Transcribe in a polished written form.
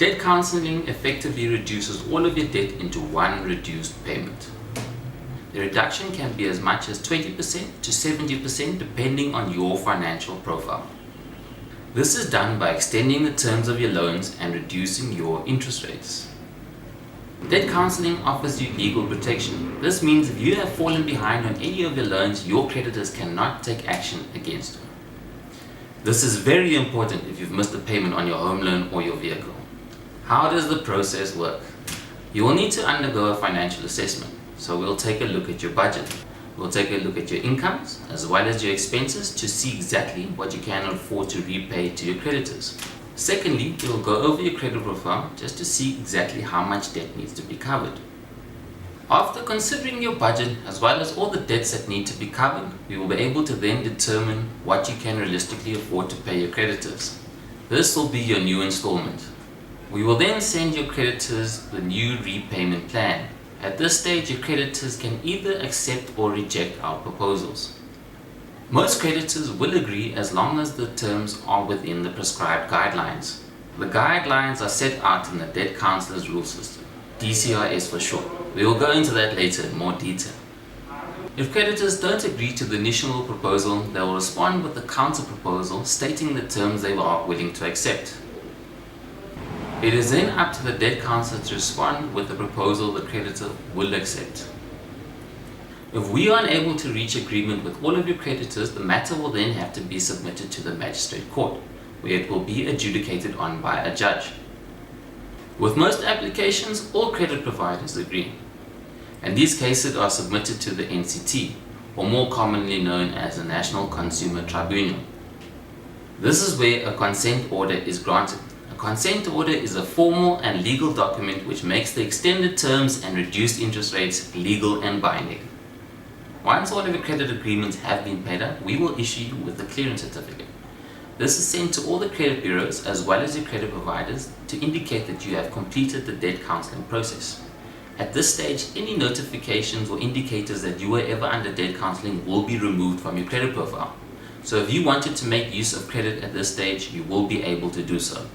Debt counseling effectively reduces all of your debt into one reduced payment. The reduction can be as much as 20% to 70% depending on your financial profile. This is done by extending the terms of your loans and reducing your interest rates. Debt counseling offers you legal protection. This means if you have fallen behind on any of your loans, your creditors cannot take action against you. This is very important if you've missed a payment on your home loan or your vehicle. How does the process work? You will need to undergo a financial assessment. So we'll take a look at your budget. We'll take a look at your incomes as well as your expenses to see exactly what you can afford to repay to your creditors. Secondly, we'll go over your credit profile just to see exactly how much debt needs to be covered. After considering your budget as well as all the debts that need to be covered, we will be able to then determine what you can realistically afford to pay your creditors. This will be your new installment. We will then send your creditors the new repayment plan. At this stage, your creditors can either accept or reject our proposals. Most creditors will agree as long as the terms are within the prescribed guidelines. The guidelines are set out in the Debt Counselor's Rule System, DCRS for short. We will go into that later in more detail. If creditors don't agree to the initial proposal, they will respond with a counter proposal stating the terms they are willing to accept. It is then up to the debt counselor to respond with the proposal the creditor will accept. If we are unable to reach agreement with all of your creditors, the matter will then have to be submitted to the magistrate court, where it will be adjudicated on by a judge. With most applications, all credit providers agree, and these cases are submitted to the NCT, or more commonly known as the National Consumer Tribunal. This is where a consent order is granted. A consent order is a formal and legal document which makes the extended terms and reduced interest rates legal and binding. Once all of your credit agreements have been paid up, we will issue you with a clearance certificate. This is sent to all the credit bureaus as well as your credit providers to indicate that you have completed the debt counseling process. At this stage, any notifications or indicators that you were ever under debt counseling will be removed from your credit profile. So if you wanted to make use of credit at this stage, you will be able to do so.